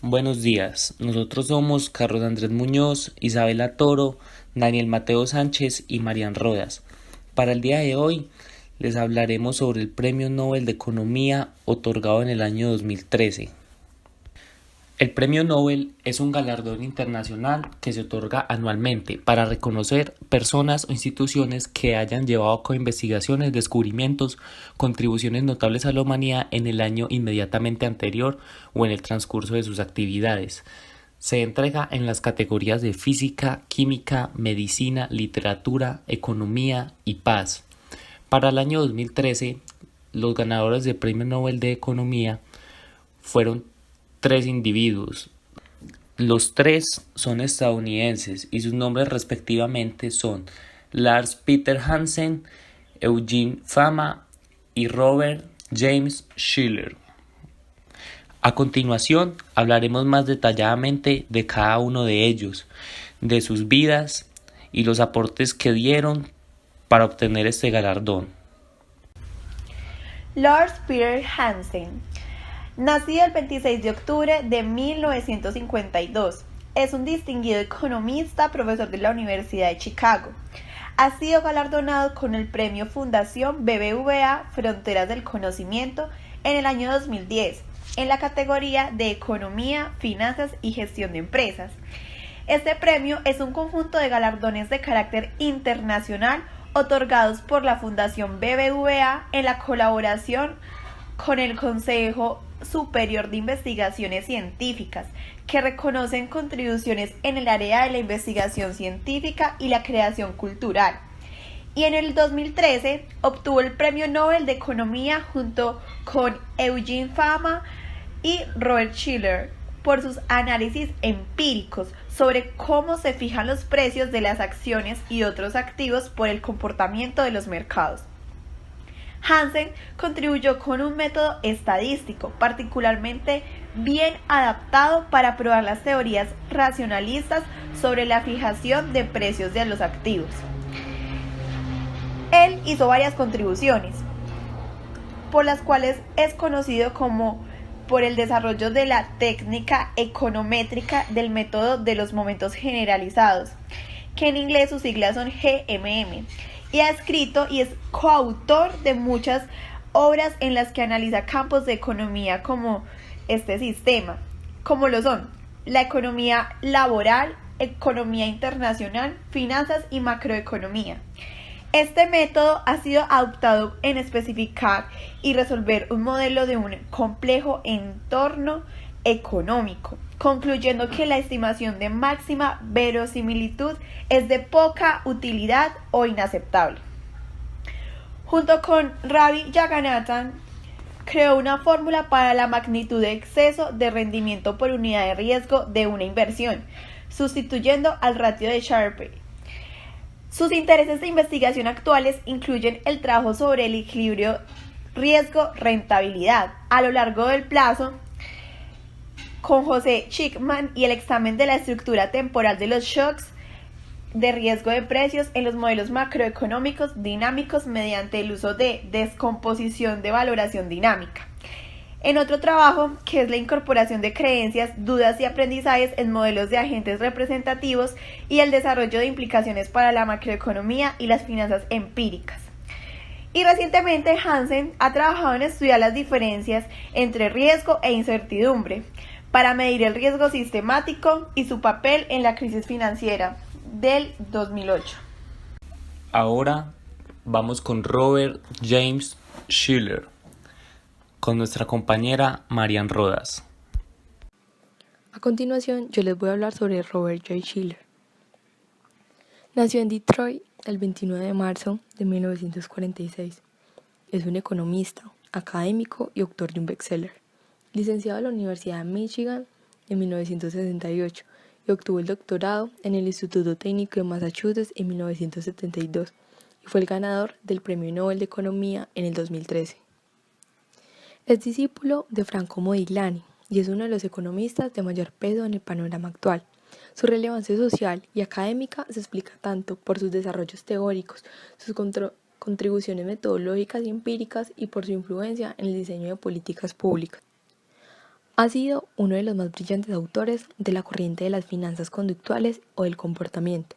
Buenos días, nosotros somos Carlos Andrés Muñoz, Isabela Toro, Daniel Mateo Sánchez y Marian Rodas. Para el día de hoy les hablaremos sobre el Premio Nobel de Economía otorgado en el año 2013. El Premio Nobel es un galardón internacional que se otorga anualmente para reconocer personas o instituciones que hayan llevado a cabo investigaciones, descubrimientos, contribuciones notables a la humanidad en el año inmediatamente anterior o en el transcurso de sus actividades. Se entrega en las categorías de física, química, medicina, literatura, economía y paz. Para el año 2013, los ganadores del Premio Nobel de Economía fueron tres individuos. Los tres son estadounidenses y sus nombres respectivamente son Lars Peter Hansen, Eugene Fama y Robert James Shiller. A continuación hablaremos más detalladamente de cada uno de ellos, de sus vidas y los aportes que dieron para obtener este galardón. Lars Peter Hansen, nacido el 26 de octubre de 1952, es un distinguido economista, profesor de la Universidad de Chicago. Ha sido galardonado con el premio Fundación BBVA Fronteras del Conocimiento en el año 2010, en la categoría de Economía, Finanzas y Gestión de Empresas. Este premio es un conjunto de galardones de carácter internacional otorgados por la Fundación BBVA en la colaboración con el Consejo Superior de Investigaciones Científicas, que reconocen contribuciones en el área de la investigación científica y la creación cultural. Y en el 2013 obtuvo el Premio Nobel de Economía junto con Eugene Fama y Robert Shiller por sus análisis empíricos sobre cómo se fijan los precios de las acciones y otros activos por el comportamiento de los mercados. Hansen contribuyó con un método estadístico particularmente bien adaptado para probar las teorías racionalistas sobre la fijación de precios de los activos. Él hizo varias contribuciones, por las cuales es conocido como por el desarrollo de la técnica econométrica del método de los momentos generalizados, que en inglés sus siglas son GMM, y ha escrito y es coautor de muchas obras en las que analiza campos de economía como este sistema, como lo son la economía laboral, economía internacional, finanzas y macroeconomía. Este método ha sido adoptado en especificar y resolver un modelo de un complejo entorno económico, concluyendo que la estimación de máxima verosimilitud es de poca utilidad o inaceptable. Junto con Ravi Jagannathan, creó una fórmula para la magnitud de exceso de rendimiento por unidad de riesgo de una inversión, sustituyendo al ratio de Sharpe. Sus intereses de investigación actuales incluyen el trabajo sobre el equilibrio riesgo-rentabilidad a lo largo del plazo con José Schickman y el examen de la estructura temporal de los shocks de riesgo de precios en los modelos macroeconómicos dinámicos mediante el uso de descomposición de valoración dinámica. En otro trabajo, que es la incorporación de creencias, dudas y aprendizajes en modelos de agentes representativos y el desarrollo de implicaciones para la macroeconomía y las finanzas empíricas. Y recientemente Hansen ha trabajado en estudiar las diferencias entre riesgo e incertidumbre para medir el riesgo sistemático y su papel en la crisis financiera del 2008. Ahora vamos con Robert James Shiller, con nuestra compañera Marian Rodas. A continuación, yo les voy a hablar sobre Robert J. Shiller. Nació en Detroit el 29 de marzo de 1946. Es un economista, académico y autor de un bestseller. Licenciado en la Universidad de Michigan en 1968 y obtuvo el doctorado en el Instituto Técnico de Massachusetts en 1972 y fue el ganador del Premio Nobel de Economía en el 2013. Es discípulo de Franco Modigliani y es uno de los economistas de mayor peso en el panorama actual. Su relevancia social y académica se explica tanto por sus desarrollos teóricos, sus contribuciones metodológicas y empíricas y por su influencia en el diseño de políticas públicas. Ha sido uno de los más brillantes autores de la corriente de las finanzas conductuales o del comportamiento,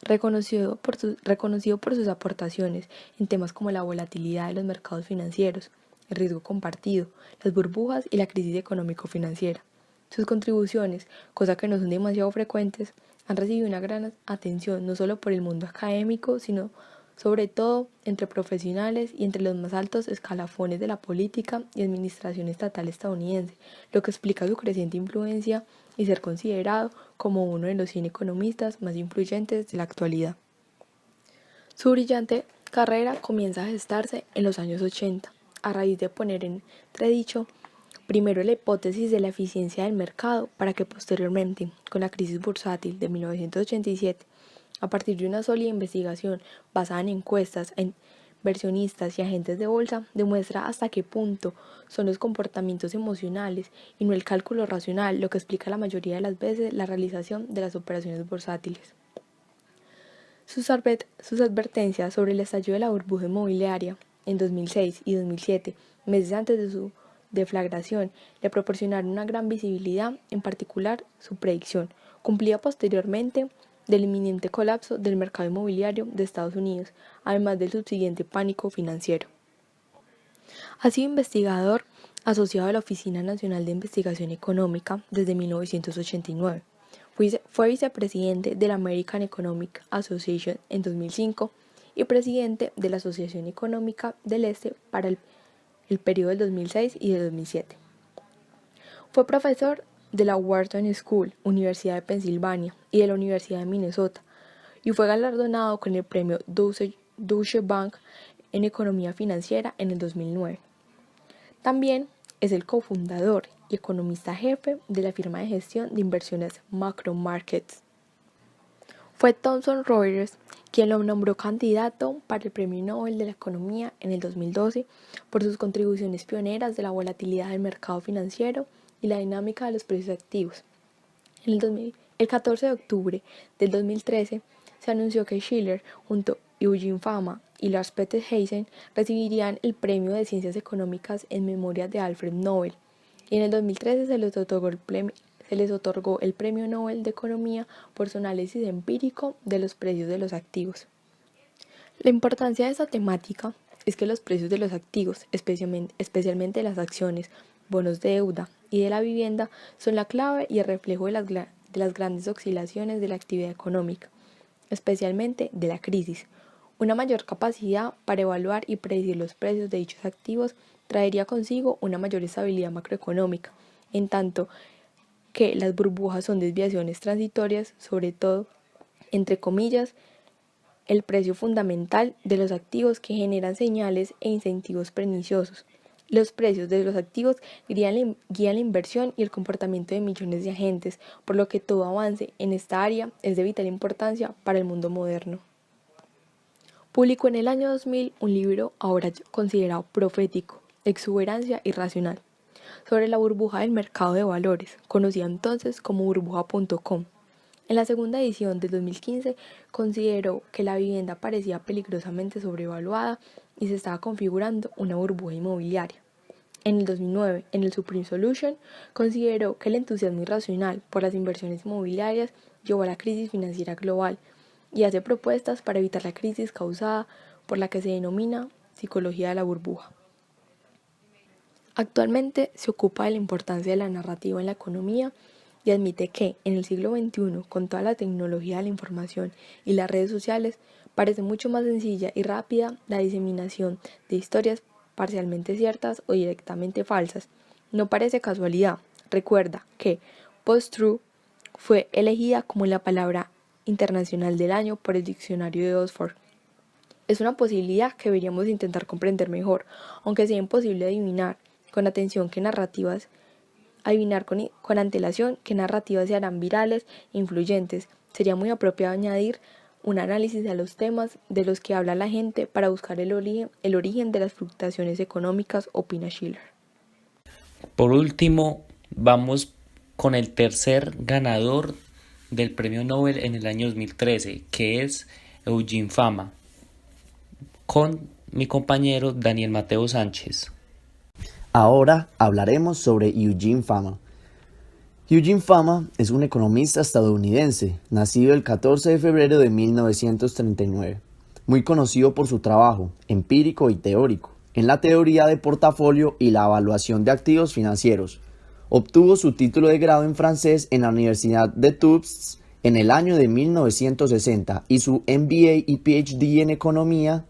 reconocido por sus aportaciones en temas como la volatilidad de los mercados financieros, el riesgo compartido, las burbujas y la crisis económico-financiera. Sus contribuciones, cosa que no son demasiado frecuentes, han recibido una gran atención no solo por el mundo académico, sino sobre todo entre profesionales y entre los más altos escalafones de la política y administración estatal estadounidense, lo que explica su creciente influencia y ser considerado como uno de los 100 economistas más influyentes de la actualidad. Su brillante carrera comienza a gestarse en los años 80, a raíz de poner en entredicho primero la hipótesis de la eficiencia del mercado para que posteriormente, con la crisis bursátil de 1987, a partir de una sólida investigación basada en encuestas a inversionistas y agentes de bolsa, demuestra hasta qué punto son los comportamientos emocionales y no el cálculo racional lo que explica la mayoría de las veces la realización de las operaciones bursátiles. Sus advertencias sobre el estallido de la burbuja inmobiliaria en 2006 y 2007, meses antes de su deflagración, le proporcionaron una gran visibilidad, en particular su predicción, cumplida posteriormente, del inminente colapso del mercado inmobiliario de Estados Unidos, además del subsiguiente pánico financiero. Ha sido investigador asociado a la Oficina Nacional de Investigación Económica desde 1989. Fue vicepresidente de la American Economic Association en 2005 y presidente de la Asociación Económica del Este para el periodo del 2006 y del 2007. Fue profesor de la Wharton School, Universidad de Pensilvania, y de la Universidad de Minnesota, y fue galardonado con el premio Deutsche Bank en Economía Financiera en el 2009. También es el cofundador y economista jefe de la firma de gestión de inversiones Macro Markets. Fue Thomson Reuters quien lo nombró candidato para el Premio Nobel de la Economía en el 2012 por sus contribuciones pioneras de la volatilidad del mercado financiero y la dinámica de los precios activos. El 14 de octubre del 2013 se anunció que Shiller, junto a Eugene Fama y Lars Peter Hansen, recibirían el Premio de Ciencias Económicas en memoria de Alfred Nobel, y en el 2013 se les otorgó el Premio Nobel de Economía por su análisis empírico de los precios de los activos. La importancia de esta temática es que los precios de los activos, especialmente las acciones, bonos de deuda y de la vivienda, son la clave y el reflejo de las grandes oscilaciones de la actividad económica, especialmente de la crisis. Una mayor capacidad para evaluar y predecir los precios de dichos activos traería consigo una mayor estabilidad macroeconómica, en tanto que las burbujas son desviaciones transitorias, sobre todo, entre comillas, el precio fundamental de los activos que generan señales e incentivos perniciosos. Los precios de los activos guían la inversión y el comportamiento de millones de agentes, por lo que todo avance en esta área es de vital importancia para el mundo moderno. Publicó en el año 2000 un libro ahora considerado profético, Exuberancia Irracional, sobre la burbuja del mercado de valores, conocida entonces como burbuja.com. En la segunda edición del 2015 consideró que la vivienda parecía peligrosamente sobrevaluada y se estaba configurando una burbuja inmobiliaria. En el 2009, en el Supreme Solution, consideró que el entusiasmo irracional por las inversiones inmobiliarias llevó a la crisis financiera global y hace propuestas para evitar la crisis causada por la que se denomina psicología de la burbuja. Actualmente se ocupa de la importancia de la narrativa en la economía y admite que en el siglo XXI, con toda la tecnología de la información y las redes sociales, parece mucho más sencilla y rápida la diseminación de historias parcialmente ciertas o directamente falsas. No parece casualidad. Recuerda que post-truth fue elegida como la palabra internacional del año por el diccionario de Oxford. Es una posibilidad que deberíamos intentar comprender mejor, aunque sea imposible adivinar con antelación qué narrativas se harán virales e influyentes. Sería muy apropiado añadir un análisis a los temas de los que habla la gente para buscar el origen de las fluctuaciones económicas, opina Shiller. Por último, vamos con el tercer ganador del Premio Nobel en el año 2013, que es Eugene Fama, con mi compañero Daniel Mateo Sánchez. Ahora hablaremos sobre Eugene Fama. Eugene Fama es un economista estadounidense, nacido el 14 de febrero de 1939, muy conocido por su trabajo empírico y teórico en la teoría de portafolio y la evaluación de activos financieros. Obtuvo su título de grado en francés en la Universidad de Tufts en el año de 1960 y su MBA y PhD en Economía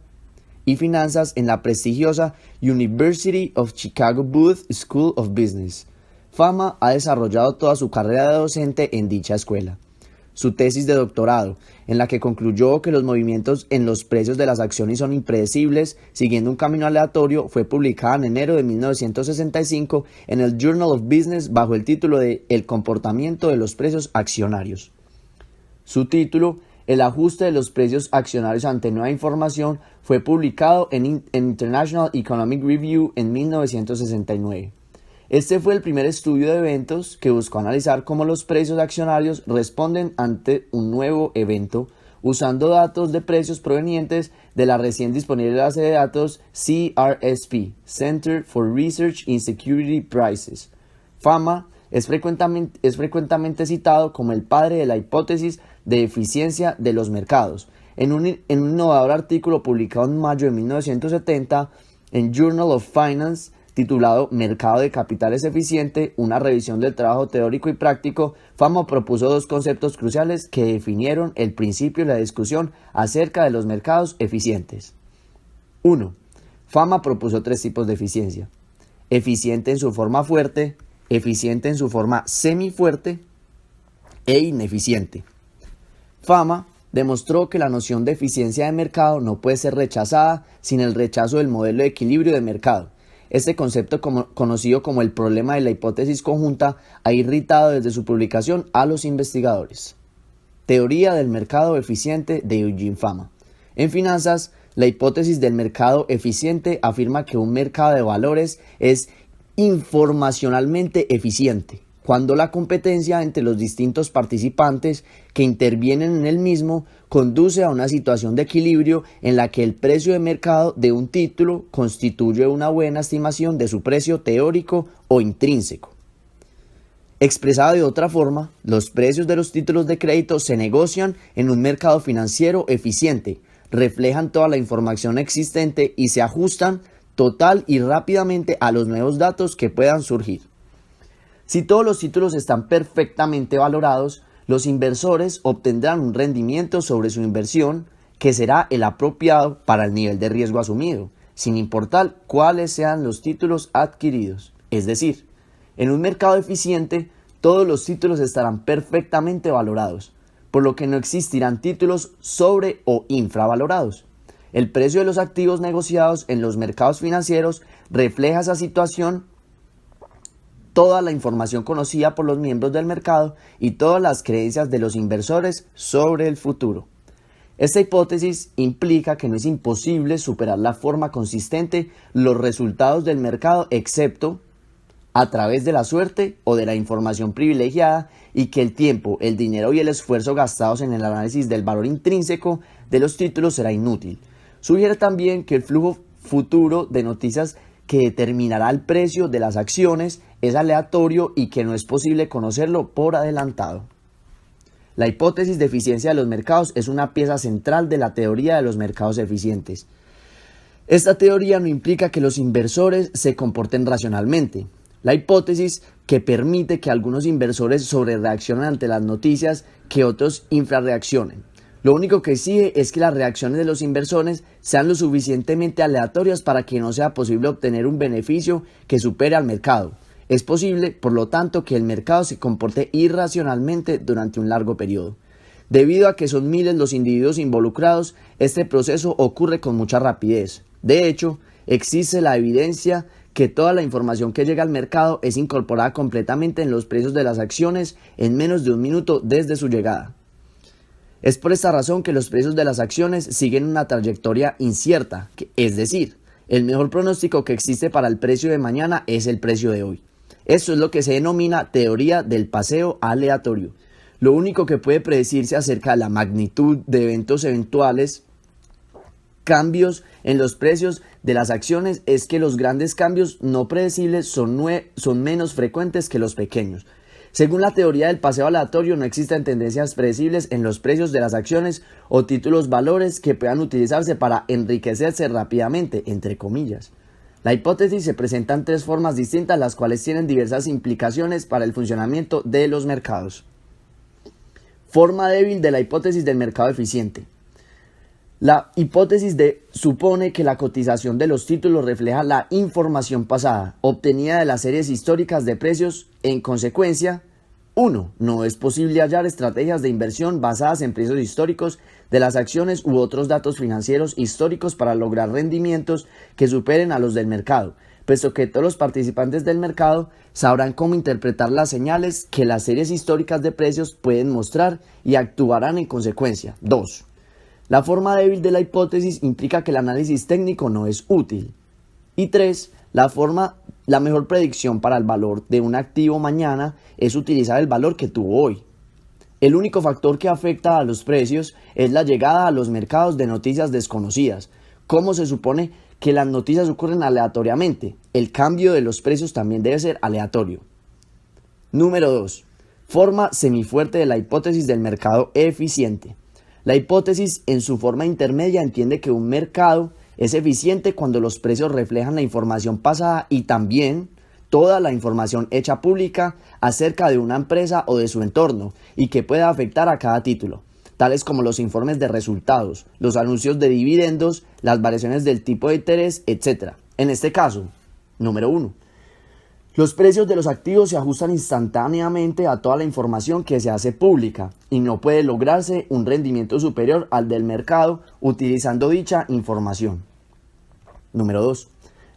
y Finanzas en la prestigiosa University of Chicago Booth School of Business. Fama ha desarrollado toda su carrera de docente en dicha escuela. Su tesis de doctorado, en la que concluyó que los movimientos en los precios de las acciones son impredecibles, siguiendo un camino aleatorio, fue publicada en enero de 1965 en el Journal of Business bajo el título de El comportamiento de los precios accionarios. Su título, El ajuste de los precios accionarios ante nueva información, fue publicado en International Economic Review en 1969. Este fue el primer estudio de eventos que buscó analizar cómo los precios accionarios responden ante un nuevo evento, usando datos de precios provenientes de la recién disponible base de datos CRSP, Center for Research in Security Prices. Fama es frecuentemente citado como el padre de la hipótesis de eficiencia de los mercados. En un innovador artículo publicado en mayo de 1970 en Journal of Finance, titulado Mercado de Capitales Eficiente, una revisión del trabajo teórico y práctico, Fama propuso dos conceptos cruciales que definieron el principio de la discusión acerca de los mercados eficientes. 1. Fama propuso tres tipos de eficiencia: eficiente en su forma fuerte, eficiente en su forma semifuerte e ineficiente. Fama demostró que la noción de eficiencia de mercado no puede ser rechazada sin el rechazo del modelo de equilibrio de mercado. Este concepto, conocido como el problema de la hipótesis conjunta, ha irritado desde su publicación a los investigadores. Teoría del mercado eficiente de Eugene Fama. En finanzas, la hipótesis del mercado eficiente afirma que un mercado de valores es informacionalmente eficiente cuando la competencia entre los distintos participantes que intervienen en el mismo conduce a una situación de equilibrio en la que el precio de mercado de un título constituye una buena estimación de su precio teórico o intrínseco. Expresado de otra forma, los precios de los títulos de crédito se negocian en un mercado financiero eficiente, reflejan toda la información existente y se ajustan total y rápidamente a los nuevos datos que puedan surgir. Si todos los títulos están perfectamente valorados, los inversores obtendrán un rendimiento sobre su inversión que será el apropiado para el nivel de riesgo asumido, sin importar cuáles sean los títulos adquiridos. Es decir, en un mercado eficiente, todos los títulos estarán perfectamente valorados, por lo que no existirán títulos sobre o infravalorados. El precio de los activos negociados en los mercados financieros refleja esa situación. Toda la información conocida por los miembros del mercado y todas las creencias de los inversores sobre el futuro. Esta hipótesis implica que no es imposible superar la forma consistente los resultados del mercado excepto a través de la suerte o de la información privilegiada y que el tiempo, el dinero y el esfuerzo gastados en el análisis del valor intrínseco de los títulos será inútil. Sugiere también que el flujo futuro de noticias que determinará el precio de las acciones es aleatorio y que no es posible conocerlo por adelantado. La hipótesis de eficiencia de los mercados es una pieza central de la teoría de los mercados eficientes. Esta teoría no implica que los inversores se comporten racionalmente. La hipótesis que permite que algunos inversores sobrereaccionen ante las noticias que otros infrarreaccionen. Lo único que exige es que las reacciones de los inversores sean lo suficientemente aleatorias para que no sea posible obtener un beneficio que supere al mercado. Es posible, por lo tanto, que el mercado se comporte irracionalmente durante un largo periodo. Debido a que son miles los individuos involucrados, este proceso ocurre con mucha rapidez. De hecho, existe la evidencia que toda la información que llega al mercado es incorporada completamente en los precios de las acciones en menos de un minuto desde su llegada. Es por esta razón que los precios de las acciones siguen una trayectoria incierta, es decir, el mejor pronóstico que existe para el precio de mañana es el precio de hoy. Esto es lo que se denomina teoría del paseo aleatorio. Lo único que puede predecirse acerca de la magnitud de eventos eventuales, cambios en los precios de las acciones es que los grandes cambios no predecibles son menos frecuentes que los pequeños. Según la teoría del paseo aleatorio, no existen tendencias predecibles en los precios de las acciones o títulos valores que puedan utilizarse para enriquecerse rápidamente, entre comillas. La hipótesis se presenta en tres formas distintas, las cuales tienen diversas implicaciones para el funcionamiento de los mercados. Forma débil de la hipótesis del mercado eficiente. La hipótesis supone que la cotización de los títulos refleja la información pasada, obtenida de las series históricas de precios. En consecuencia, 1. No es posible hallar estrategias de inversión basadas en precios históricos de las acciones u otros datos financieros históricos para lograr rendimientos que superen a los del mercado, puesto que todos los participantes del mercado sabrán cómo interpretar las señales que las series históricas de precios pueden mostrar y actuarán en consecuencia. 2. La forma débil de la hipótesis implica que el análisis técnico no es útil. Y 3. La mejor predicción para el valor de un activo mañana es utilizar el valor que tuvo hoy. El único factor que afecta a los precios es la llegada a los mercados de noticias desconocidas. ¿Cómo se supone que las noticias ocurren aleatoriamente? El cambio de los precios también debe ser aleatorio. Número 2. Forma semifuerte de la hipótesis del mercado eficiente. La hipótesis en su forma intermedia entiende que un mercado es eficiente cuando los precios reflejan la información pasada y también toda la información hecha pública acerca de una empresa o de su entorno y que pueda afectar a cada título, tales como los informes de resultados, los anuncios de dividendos, las variaciones del tipo de interés, etc. En este caso, número 1. Los precios de los activos se ajustan instantáneamente a toda la información que se hace pública y no puede lograrse un rendimiento superior al del mercado utilizando dicha información. Número 2.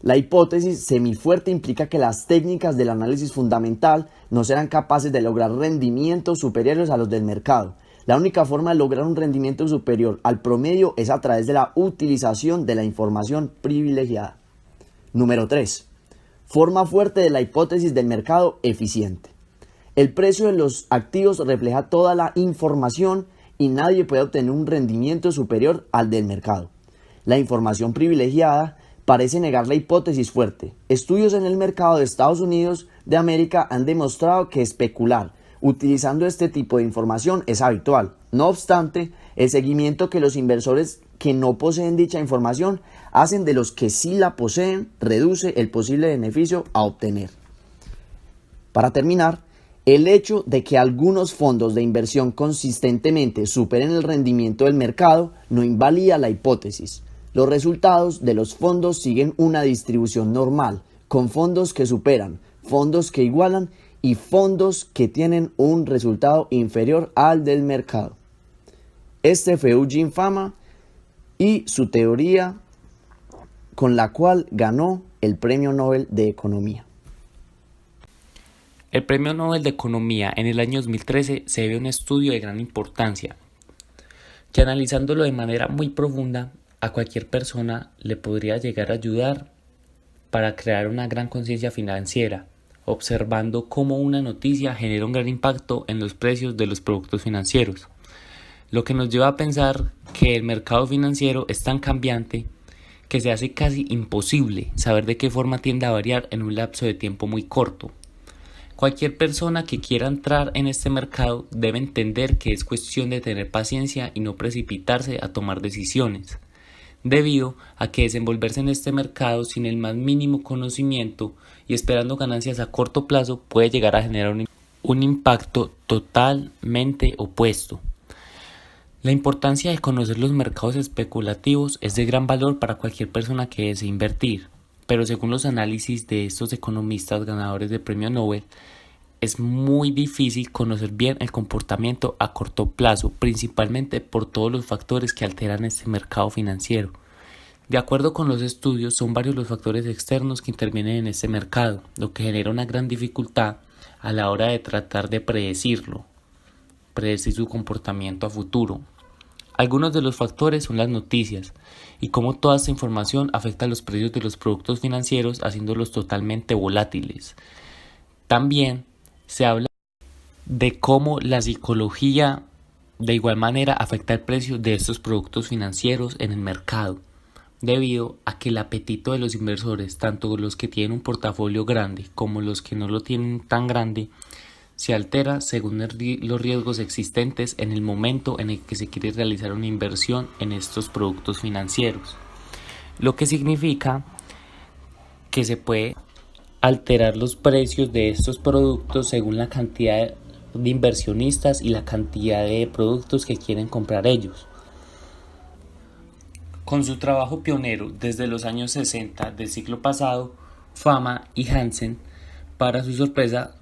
La hipótesis semifuerte implica que las técnicas del análisis fundamental no serán capaces de lograr rendimientos superiores a los del mercado. La única forma de lograr un rendimiento superior al promedio es a través de la utilización de la información privilegiada. Número 3. Forma fuerte de la hipótesis del mercado eficiente. El precio de los activos refleja toda la información y nadie puede obtener un rendimiento superior al del mercado. La información privilegiada parece negar la hipótesis fuerte. Estudios en el mercado de Estados Unidos de América han demostrado que especular utilizando este tipo de información es habitual. No obstante, el seguimiento que los inversores que no poseen dicha información hacen de los que sí la poseen reduce el posible beneficio a obtener. Para terminar, el hecho de que algunos fondos de inversión consistentemente superen el rendimiento del mercado no invalida la hipótesis. Los resultados de los fondos siguen una distribución normal, con fondos que superan, fondos que igualan y fondos que tienen un resultado inferior al del mercado. Este fue Eugene Fama y su teoría con la cual ganó el Premio Nobel de Economía. El Premio Nobel de Economía en el año 2013 se debe a un estudio de gran importancia, que analizándolo de manera muy profunda, a cualquier persona le podría llegar a ayudar para crear una gran conciencia financiera, observando cómo una noticia genera un gran impacto en los precios de los productos financieros, lo que nos lleva a pensar que el mercado financiero es tan cambiante que se hace casi imposible saber de qué forma tiende a variar en un lapso de tiempo muy corto. Cualquier persona que quiera entrar en este mercado debe entender que es cuestión de tener paciencia y no precipitarse a tomar decisiones, debido a que desenvolverse en este mercado sin el más mínimo conocimiento y esperando ganancias a corto plazo puede llegar a generar un impacto totalmente opuesto. La importancia de conocer los mercados especulativos es de gran valor para cualquier persona que desee invertir, pero según los análisis de estos economistas ganadores del Premio Nobel, es muy difícil conocer bien el comportamiento a corto plazo, principalmente por todos los factores que alteran este mercado financiero. De acuerdo con los estudios, son varios los factores externos que intervienen en este mercado, lo que genera una gran dificultad a la hora de tratar de predecir su comportamiento a futuro. Algunos de los factores son las noticias y cómo toda esta información afecta a los precios de los productos financieros, haciéndolos totalmente volátiles. También se habla de cómo la psicología de igual manera afecta el precio de estos productos financieros en el mercado, debido a que el apetito de los inversores, tanto los que tienen un portafolio grande como los que no lo tienen tan grande, se altera según los riesgos existentes en el momento en el que se quiere realizar una inversión en estos productos financieros, lo que significa que se puede alterar los precios de estos productos según la cantidad de inversionistas y la cantidad de productos que quieren comprar ellos. Con su trabajo pionero desde los años 60 del siglo pasado, Fama y Hansen, para su sorpresa,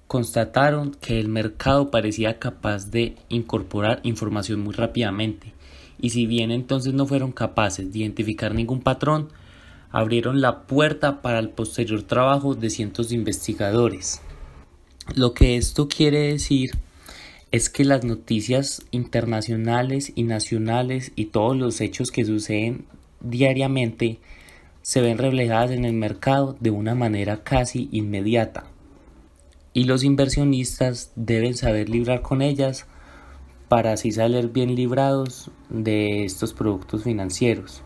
constataron que el mercado parecía capaz de incorporar información muy rápidamente, y si bien entonces no fueron capaces de identificar ningún patrón, abrieron la puerta para el posterior trabajo de cientos de investigadores. Lo que esto quiere decir es que las noticias internacionales y nacionales y todos los hechos que suceden diariamente se ven reflejadas en el mercado de una manera casi inmediata, y los inversionistas deben saber librar con ellas para así salir bien librados de estos productos financieros.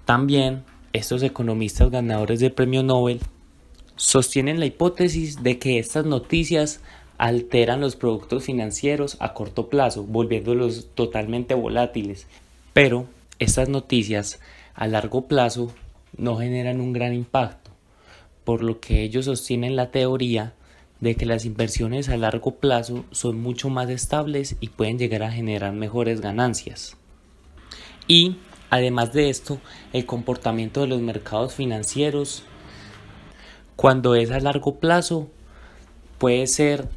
También estos economistas ganadores del premio Nobel sostienen la hipótesis de que estas noticias alteran los productos financieros a corto plazo, volviéndolos totalmente volátiles, pero estas noticias a largo plazo no generan un gran impacto, por lo que ellos sostienen la teoría de que las inversiones a largo plazo son mucho más estables y pueden llegar a generar mejores ganancias. Y además de esto, el comportamiento de los mercados financieros, cuando es a largo plazo, puede ser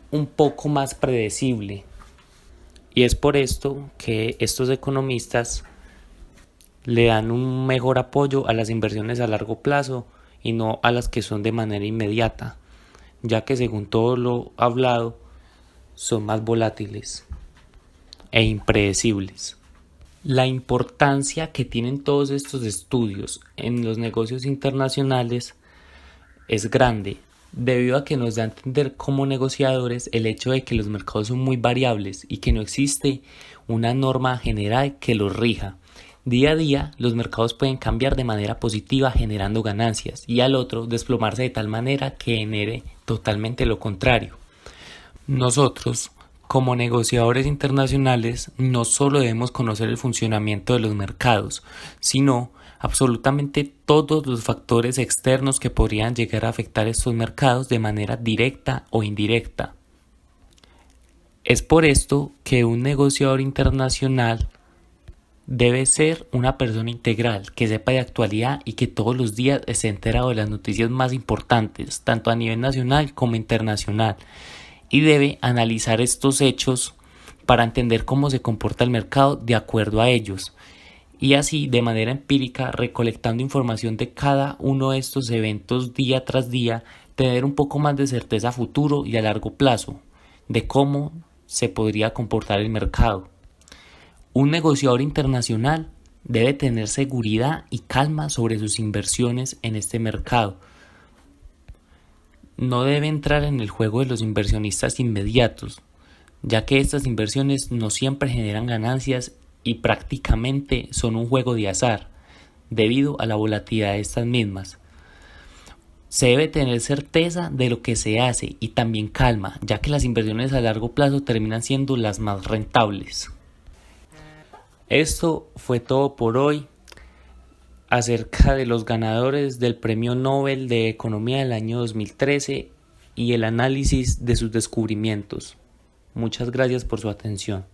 un poco más predecible, y es por esto que estos economistas le dan un mejor apoyo a las inversiones a largo plazo y no a las que son de manera inmediata, ya que según todo lo hablado son más volátiles e impredecibles. La importancia que tienen todos estos estudios en los negocios internacionales es grande, debido a que nos da a entender como negociadores el hecho de que los mercados son muy variables y que no existe una norma general que los rija. Día a día los mercados pueden cambiar de manera positiva generando ganancias, y al otro desplomarse de tal manera que genere totalmente lo contrario. Nosotros, como negociadores internacionales, no solo debemos conocer el funcionamiento de los mercados, sino absolutamente todos los factores externos que podrían llegar a afectar estos mercados de manera directa o indirecta. Es por esto que un negociador internacional debe ser una persona integral, que sepa de actualidad y que todos los días esté enterado de las noticias más importantes, tanto a nivel nacional como internacional, y debe analizar estos hechos para entender cómo se comporta el mercado de acuerdo a ellos, y así de manera empírica, recolectando información de cada uno de estos eventos día tras día, tener un poco más de certeza a futuro y a largo plazo de cómo se podría comportar el mercado. Un negociador internacional debe tener seguridad y calma sobre sus inversiones en este mercado. No debe entrar en el juego de los inversionistas inmediatos, ya que estas inversiones no siempre generan ganancias y prácticamente son un juego de azar, debido a la volatilidad de estas mismas. Se debe tener certeza de lo que se hace y también calma, ya que las inversiones a largo plazo terminan siendo las más rentables. Esto fue todo por hoy acerca de los ganadores del Premio Nobel de Economía del año 2013 y el análisis de sus descubrimientos. Muchas gracias por su atención.